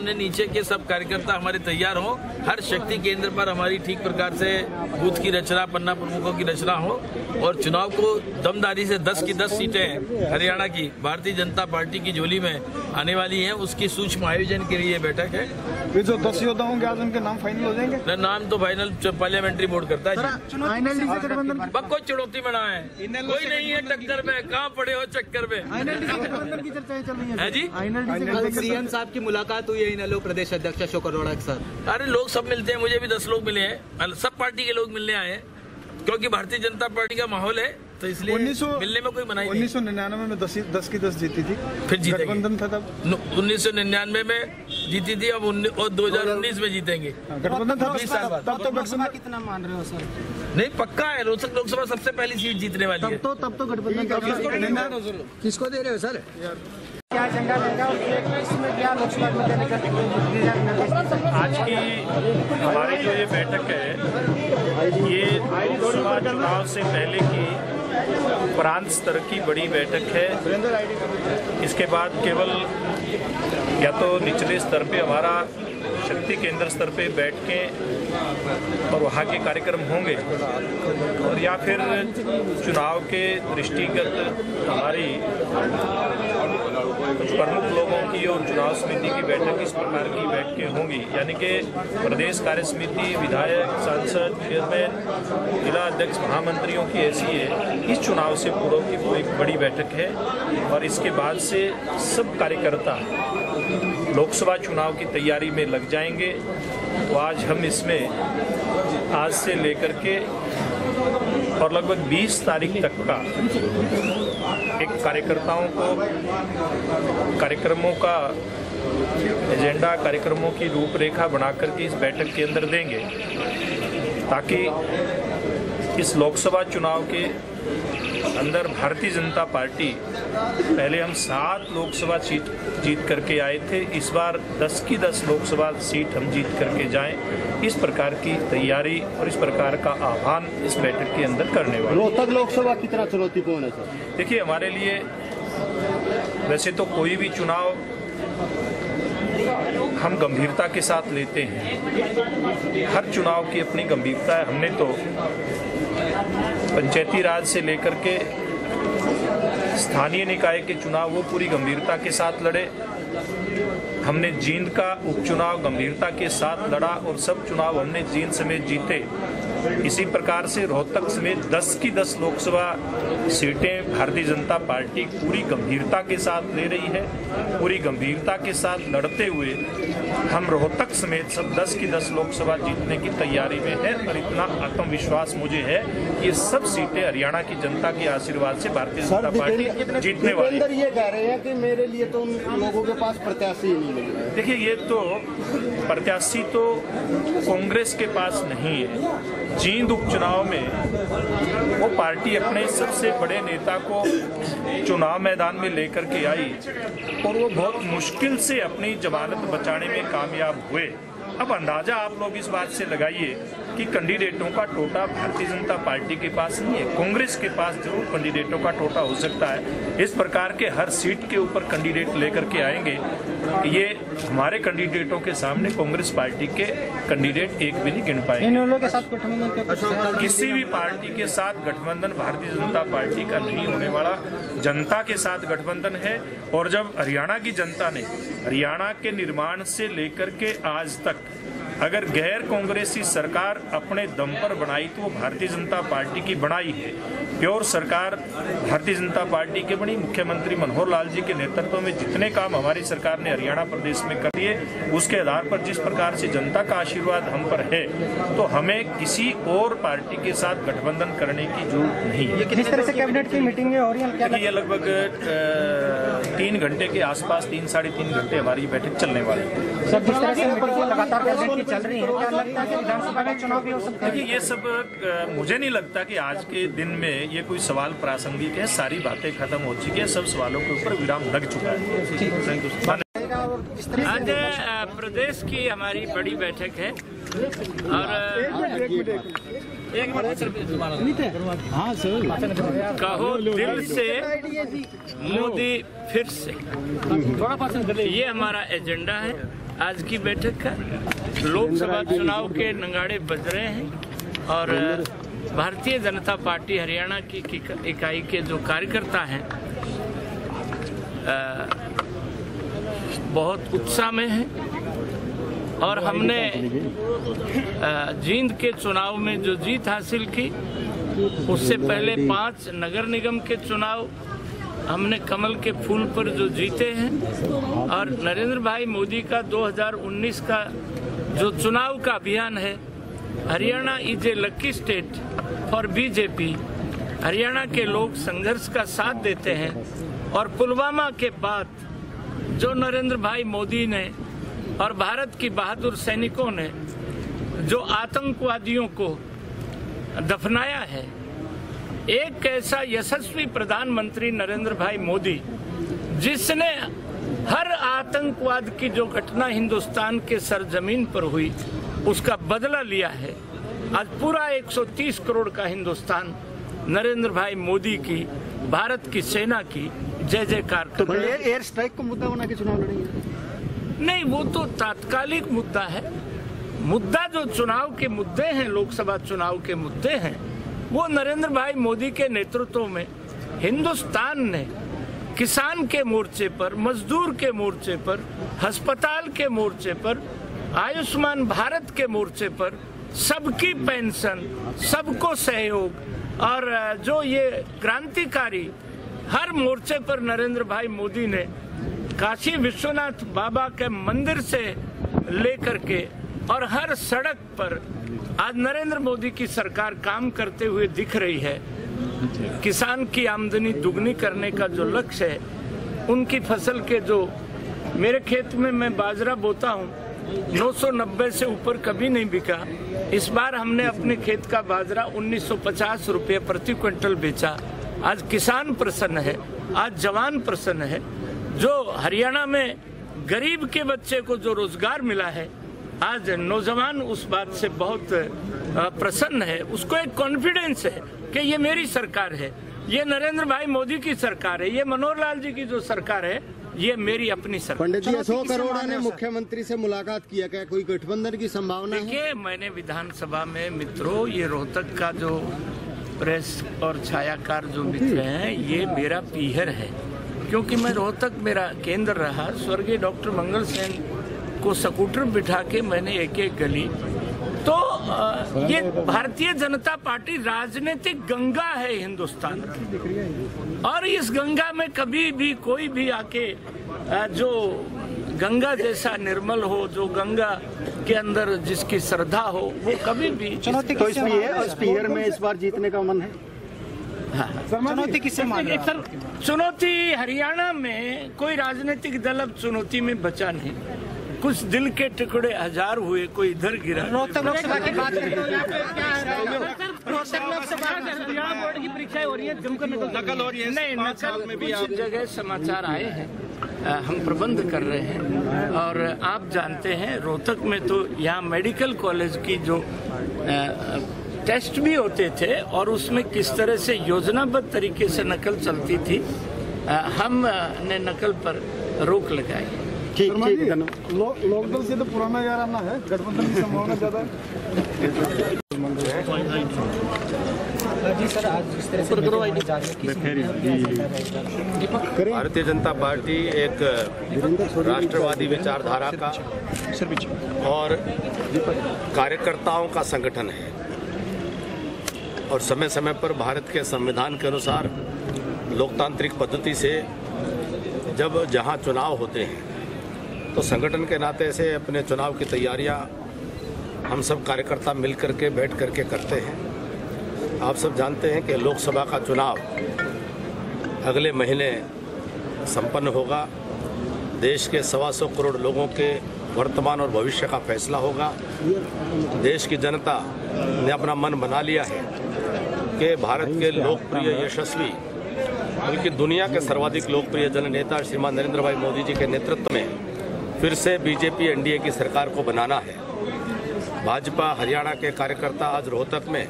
सामने नीचे के सब कार्यकर्ता हमारे तैयार हों, हर शक्ति केंद्र पर हमारी ठीक प्रकार से बूथ की रचना, पन्ना प्रमुखों की रचना हो और चुनाव को दमदारी से 10 की 10 सीटें हरियाणा की भारतीय जनता पार्टी की झोली में आने वाली हैं, उसकी सूक्ष्म आयोजन के लिए बैठक है। ये जो 10 योद्धा होंगे आज उनके नाम फाइनल हो जाएंगे? नाम तो फाइनल पार्लियामेंट्री बोर्ड करता है। कोई चुनौती में ना है, कोई नहीं है टक्कर में, कहाँ पड़े हो चक्कर में की चर्चाएं चल रही है जी। सीएम साहब की मुलाकात हुई है इनेलो प्रदेश अध्यक्ष अशोक अरोड़ा के साथ। अरे लोग सब मिलते हैं, मुझे भी 10 लोग मिले हैं, सब पार्टी के लोग मिलने आए हैं क्योंकि भारतीय जनता पार्टी का माहौल है, तो इसलिए मिलने में कोई मनाही नहीं। 1999 में 10 की 10 जीती थी, फिर गठबंधन था तब। 1999 में जीती थी, अब 2019 में जीतेंगे। गठबंधन था 20 साल बाद। तब तो लोकसभा कितना मान रहे हो सर? नहीं पक्का है, रोहतक लोकसभा सबसे पहली सीट जीतने वाली है। तब तो गठबंधन किसको दे रहे हो सर? क्या एजेंडा रहेगा इसमें, क्या लोकसभा में देने का? आज की हमारी जो ये बैठक है, ये लोकसभा चुनाव से पहले की प्रांत स्तर की बड़ी बैठक है। इसके बाद केवल या तो निचले स्तर पे हमारा शक्ति केंद्र स्तर पे बैठ के और वहाँ के कार्यक्रम होंगे, और या फिर चुनाव के दृष्टिगत हमारी प्रमुख लोगों की और चुनाव समिति की बैठक इस प्रकार की बैठकें होंगी, यानी कि प्रदेश कार्य समिति, विधायक, सांसद, चेयरमैन, जिला अध्यक्ष, महामंत्रियों की ऐसी है। इस चुनाव से पूर्व की वो एक बड़ी बैठक है, और इसके बाद से सब कार्यकर्ता लोकसभा चुनाव की तैयारी में लग जाएंगे। तो आज हम इसमें आज से लेकर के और लगभग 20 तारीख तक का एक कार्यकर्ताओं को कार्यक्रमों का एजेंडा, कार्यक्रमों की रूपरेखा बनाकर के इस बैठक के अंदर देंगे, ताकि इस लोकसभा चुनाव के अंदर भारतीय जनता पार्टी, पहले हम 7 लोकसभा सीट जीत करके आए थे, इस बार 10 की 10 लोकसभा सीट हम जीत करके जाएं, इस प्रकार की तैयारी और इस प्रकार का आह्वान इस बैठक के अंदर करने वाले। रोहतक लोकसभा कितना चुनौतीपूर्ण है सर? देखिए, हमारे लिए वैसे तो कोई भी चुनाव हम गंभीरता के साथ लेते हैं, हर चुनाव की अपनी गंभीरता है। हमने तो पंचायती राज से लेकर के स्थानीय निकाय के चुनाव वो पूरी गंभीरता के साथ लड़े, हमने जींद का उपचुनाव गंभीरता के साथ लड़ा और सब चुनाव हमने जींद समेत जीते। इसी प्रकार से रोहतक समेत 10 की 10 लोकसभा सीटें भारतीय जनता पार्टी पूरी गंभीरता के साथ ले रही है। पूरी गंभीरता के साथ लड़ते हुए हम रोहतक समेत सब 10 की 10 लोकसभा जीतने की तैयारी में है, और इतना आत्मविश्वास मुझे है कि ये सब सीटें हरियाणा की जनता के आशीर्वाद से भारतीय जनता पार्टी जीतने वाली है। ये कह रहे हैं कि मेरे लिए तो उन लोगों के पास प्रत्याशी नहीं मिल रहा है। देखिए, ये तो प्रत्याशी तो कांग्रेस के पास नहीं है। जींद उपचुनाव में वो पार्टी अपने सबसे बड़े नेता को चुनाव मैदान में लेकर के आई और वो बहुत मुश्किल से अपनी जमानत बचाने में कामयाब हुए। अब अंदाजा आप लोग इस बात से लगाइए कि कैंडिडेटों का टोटा भारतीय जनता पार्टी के पास नहीं है, कांग्रेस के पास जरूर कैंडिडेटों का टोटा हो सकता है। इस प्रकार के हर सीट के ऊपर कैंडिडेट लेकर के आएंगे। ये हमारे कैंडिडेटों के सामने कांग्रेस पार्टी के कैंडिडेट एक भी नहीं गिन पाएंगे। किसी भी पार्टी के साथ गठबंधन भारतीय जनता पार्टी का नहीं होने वाला, जनता के साथ गठबंधन है। और जब हरियाणा की जनता ने हरियाणा के निर्माण से लेकर के आज तक अगर गैर कांग्रेसी सरकार अपने दम पर बनाई तो वो भारतीय जनता पार्टी की बनाई है। प्योर सरकार भारतीय जनता पार्टी के बनी। मुख्यमंत्री मनोहर लाल जी के नेतृत्व में जितने काम हमारी सरकार ने हरियाणा प्रदेश में कर दिए, उसके आधार पर जिस प्रकार से जनता का आशीर्वाद हम पर है, तो हमें किसी और पार्टी के साथ गठबंधन करने की जरूरत नहीं है। किस तरह से कैबिनेट की मीटिंग हो रही है? ये लगभग 3 घंटे के आसपास, 3-3.5 घंटे हमारी बैठक चलने वाली है। सर, जिस तरह से लगातार बैठक चल रही है, क्या लगता है कि विधानसभा में चुनाव भी हो सकता है? देखिए, ये सब मुझे नहीं लगता कि आज के दिन में ये कोई सवाल प्रासंगिक है। सारी बातें खत्म हो चुकी है, सब सवालों के ऊपर विराम लग चुका है। आज प्रदेश की हमारी बड़ी बैठक है और कहो दिल से मोदी फिर से, ये हमारा एजेंडा है। आज की बैठक का। लोकसभा चुनाव के नगाड़े बज रहे हैं और भारतीय जनता पार्टी हरियाणा की इकाई के जो कार्यकर्ता हैं बहुत उत्साह में हैं और हमने जींद के चुनाव में जो जीत हासिल की, उससे पहले 5 नगर निगम के चुनाव हमने कमल के फूल पर जो जीते हैं और नरेंद्र भाई मोदी का 2019 का जो चुनाव का अभियान है, Haryana is a lucky state for BJP. Haryana के लोग संघर्ष का साथ देते हैं और पुलवामा के बाद जो नरेंद्र भाई मोदी ने और भारत की बहादुर सैनिकों ने जो आतंकवादियों को दफनाया है, एक ऐसा यशस्वी प्रधानमंत्री नरेंद्र भाई मोदी जिसने हर आतंकवाद की जो घटना हिंदुस्तान के सरजमीन पर हुई उसका बदला लिया है। आज पूरा 130 करोड़ का हिंदुस्तान नरेंद्र भाई मोदी की, भारत की सेना की जय जयकार कर रहा है। एयर स्ट्राइक को मुद्दा बना के चुनाव लड़ेंगे? नहीं, वो तो तात्कालिक मुद्दा है। मुद्दा जो चुनाव के मुद्दे हैं, लोकसभा चुनाव के मुद्दे हैं, वो नरेंद्र भाई मोदी के नेतृत्व में हिंदुस्तान ने किसान के मोर्चे पर, मजदूर के मोर्चे पर, अस्पताल के मोर्चे पर, आयुष्मान भारत के मोर्चे पर सबकी पेंशन, सबको सहयोग और जो ये क्रांतिकारी हर मोर्चे पर नरेंद्र भाई मोदी ने काशी विश्वनाथ बाबा के मंदिर से लेकर के और हर सड़क पर आज नरेंद्र मोदी की सरकार काम करते हुए दिख रही है। किसान की आमदनी दुगनी करने का जो लक्ष्य है, उनकी फसल के जो मेरे खेत में मैं बाजरा बोता हूँ 990 से ऊपर कभी नहीं बिका। इस बार हमने अपने खेत का बाजरा 1950 रुपये प्रति क्विंटल बेचा। आज किसान प्रसन्न है, आज जवान प्रसन्न है। जो हरियाणा में गरीब के बच्चे को जो रोजगार मिला है, आज नौजवान उस बात से बहुत प्रसन्न है। उसको एक कॉन्फिडेंस है कि ये मेरी सरकार है, ये नरेंद्र भाई मोदी की सरकार है, ये मनोहर लाल जी की जो सरकार है, ये मेरी अपनी सरकार। पंडित जी, 100 करोड़ ने मुख्यमंत्री से मुलाकात किया, क्या कोई गठबंधन की संभावना है? देखिए, मैंने विधानसभा में मित्रों, ये रोहतक का जो प्रेस और छायाकार जो मित्र हैं, ये मेरा पीहर है, क्योंकि मैं रोहतक मेरा केंद्र रहा। स्वर्गीय डॉक्टर मंगल सेन को स्कूटर बिठा के मैंने एक गली, तो ये भारतीय जनता पार्टी राजनीतिक गंगा है हिंदुस्तान की, और इस गंगा में कभी भी कोई भी आके जो गंगा जैसा निर्मल हो, जो गंगा के अंदर जिसकी श्रद्धा हो, वो कभी भी चुनौती तो स्पीकर में इस बार जीतने का मन है। चुनौती किससे मांग? चुनौती हरियाणा में कोई राजनीतिक दल अब चुनौती में बचा नहीं। कुछ दिल के टुकड़े हजार हुए, कोई इधर गिरा। रोहतक लोकसभा की बात करें तो यहाँ पे क्या है? रोहतक लोकसभा हरियाणा बोर्ड की परीक्षाएं हो रही है, जमकर नकल हो रही है। नहीं, नकल में भी कुछ जगह समाचार आए हैं, हम प्रबंध कर रहे हैं। और आप जानते हैं रोहतक में तो यहाँ मेडिकल कॉलेज की जो टेस्ट भी होते थे और उसमें किस तरह से योजनाबद्ध तरीके से नकल चलती थी, हमने नकल पर रोक लगाई। ठीक ठीक। लोकदल से तो पुराना याराना है, गठबंधन की संभावना ज्यादा जी सर, आज जिस तरह से भारतीय जनता पार्टी एक राष्ट्रवादी विचारधारा का और कार्यकर्ताओं का संगठन है, और समय समय पर भारत के संविधान के अनुसार लोकतांत्रिक पद्धति से जब जहां चुनाव होते हैं तो संगठन के नाते से अपने चुनाव की तैयारियां हम सब कार्यकर्ता मिल करके बैठ करके करते हैं। आप सब जानते हैं कि लोकसभा का चुनाव अगले महीने संपन्न होगा। देश के 125 करोड़ लोगों के वर्तमान और भविष्य का फैसला होगा। देश की जनता ने अपना मन बना लिया है कि भारत के लोकप्रिय, यशस्वी, बल्कि दुनिया के सर्वाधिक लोकप्रिय जननेता श्रीमान नरेंद्र भाई मोदी जी के नेतृत्व में फिर से बीजेपी एनडीए की सरकार को बनाना है। भाजपा हरियाणा के कार्यकर्ता आज रोहतक में,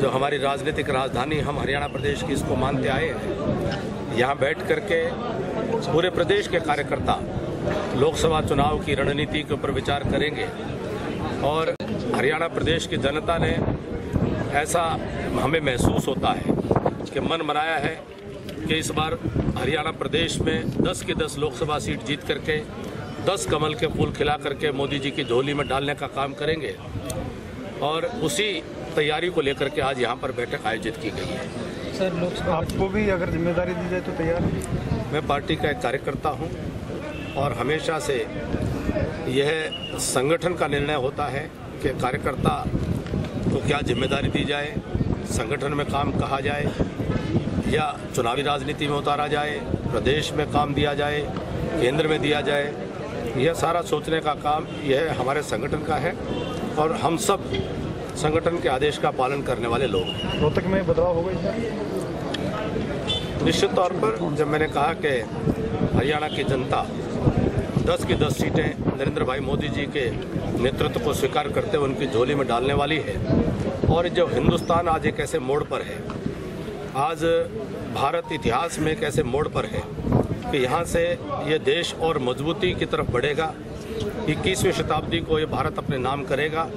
जो हमारी राजनीतिक राजधानी हम हरियाणा प्रदेश की इसको मानते आए हैं, यहाँ बैठ करके पूरे प्रदेश के कार्यकर्ता लोकसभा चुनाव की रणनीति के ऊपर विचार करेंगे और हरियाणा प्रदेश की जनता ने ऐसा हमें महसूस होता है कि मन बनाया है कि इस बार हरियाणा प्रदेश में 10 की 10 लोकसभा सीट जीत करके 10 कमल के फूल खिला करके मोदी जी की झोली में डालने का काम करेंगे और उसी तैयारी को लेकर के आज यहाँ पर बैठक आयोजित की गई है। सर, लोकसभा आपको भी अगर जिम्मेदारी दी जाए तो तैयार हैं? मैं पार्टी का एक कार्यकर्ता हूँ और हमेशा से यह संगठन का निर्णय होता है कि कार्यकर्ता को क्या जिम्मेदारी दी जाए, संगठन में काम कहा जाए या चुनावी राजनीति में उतारा जाए, प्रदेश में काम दिया जाए, केंद्र में दिया जाए। यह सारा सोचने का काम यह हमारे संगठन का है और हम सब संगठन के आदेश का पालन करने वाले लोग हैं। रोहतक में बदलाव हो गई है? निश्चित तौर पर जब मैंने कहा कि हरियाणा की जनता 10 की 10 सीटें नरेंद्र भाई मोदी जी के नेतृत्व को स्वीकार करते हुए उनकी झोली में डालने वाली है और जो हिंदुस्तान आज एक ऐसे मोड़ पर है, आज भारत इतिहास में एक ऐसे मोड़ पर है कि यहाँ से ये देश और मजबूती की तरफ बढ़ेगा। 21वीं शताब्दी को ये भारत अपने नाम करेगा।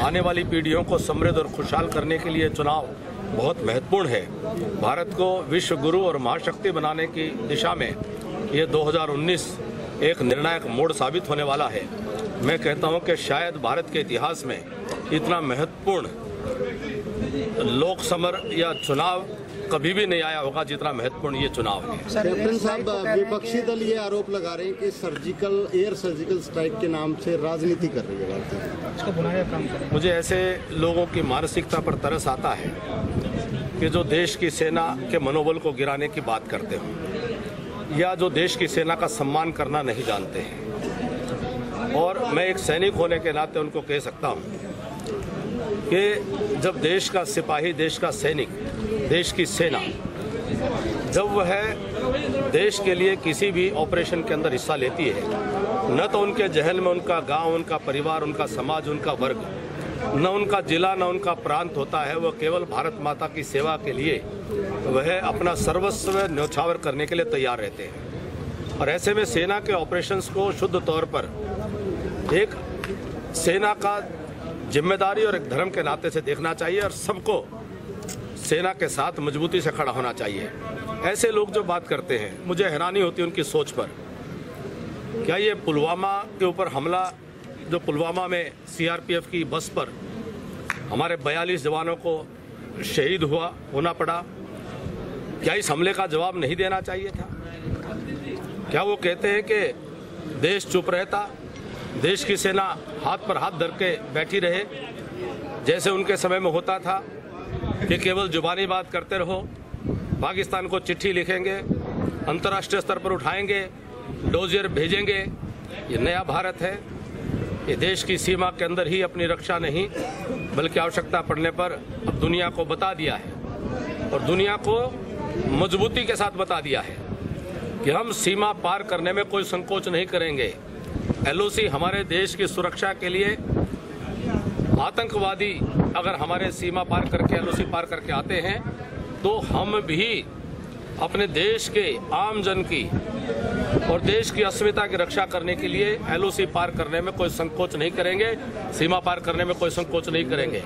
आने वाली पीढ़ियों को समृद्ध और खुशहाल करने के लिए चुनाव बहुत महत्वपूर्ण है। भारत को विश्व गुरु और महाशक्ति बनाने की दिशा में ये 2019 एक निर्णायक मोड़ साबित होने वाला है। मैं कहता हूँ कि शायद भारत के इतिहास में इतना महत्वपूर्ण लोक समर या चुनाव कभी भी नहीं आया होगा जितना महत्वपूर्ण ये चुनाव है। कैप्टन साहब, विपक्षी दल ये आरोप लगा रहे हैं कि एयर सर्जिकल स्ट्राइक के नाम से राजनीति कर रही है भारत। इसको बुनाया काम करें। मुझे ऐसे लोगों की मानसिकता पर तरस आता है कि जो देश की सेना के मनोबल को गिराने की बात करते हो या जो देश की सेना का सम्मान करना नहीं जानते हैं। और मैं एक सैनिक होने के नाते उनको कह सकता हूँ कि जब देश का सिपाही, देश का सैनिक, देश की सेना जब वह देश के लिए किसी भी ऑपरेशन के अंदर हिस्सा लेती है, न तो उनके जहन में उनका गांव, उनका परिवार, उनका समाज, उनका वर्ग, न उनका जिला, न उनका प्रांत होता है। वह केवल भारत माता की सेवा के लिए वह अपना सर्वस्व न्यौछावर करने के लिए तैयार रहते हैं। और ऐसे में सेना के ऑपरेशंस को शुद्ध तौर पर एक सेना का जिम्मेदारी और एक धर्म के नाते से देखना चाहिए और सबको सेना के साथ मजबूती से खड़ा होना चाहिए। ऐसे लोग जो बात करते हैं, मुझे हैरानी होती है उनकी सोच पर। क्या ये पुलवामा के ऊपर हमला, जो पुलवामा में सीआरपीएफ की बस पर हमारे 42 जवानों को शहीद होना पड़ा, क्या इस हमले का जवाब नहीं देना चाहिए था? क्या वो कहते हैं कि देश चुप रहता, देश की सेना हाथ पर हाथ धर के बैठी रहे, जैसे उनके समय में होता था कि केवल जुबानी बात करते रहो, पाकिस्तान को चिट्ठी लिखेंगे, अंतर्राष्ट्रीय स्तर पर उठाएंगे, डोजियर भेजेंगे। ये नया भारत है। ये देश की सीमा के अंदर ही अपनी रक्षा नहीं बल्कि आवश्यकता पड़ने पर अब दुनिया को बता दिया है और दुनिया को मजबूती के साथ बता दिया है कि हम सीमा पार करने में कोई संकोच नहीं करेंगे। एलओसी हमारे देश की सुरक्षा के लिए, आतंकवादी अगर हमारे सीमा पार करके, एलओसी पार करके आते हैं तो हम भी अपने देश के आम जन की और देश की अस्मिता की रक्षा करने के लिए एलओसी पार करने में कोई संकोच नहीं करेंगे, सीमा पार करने में कोई संकोच नहीं करेंगे।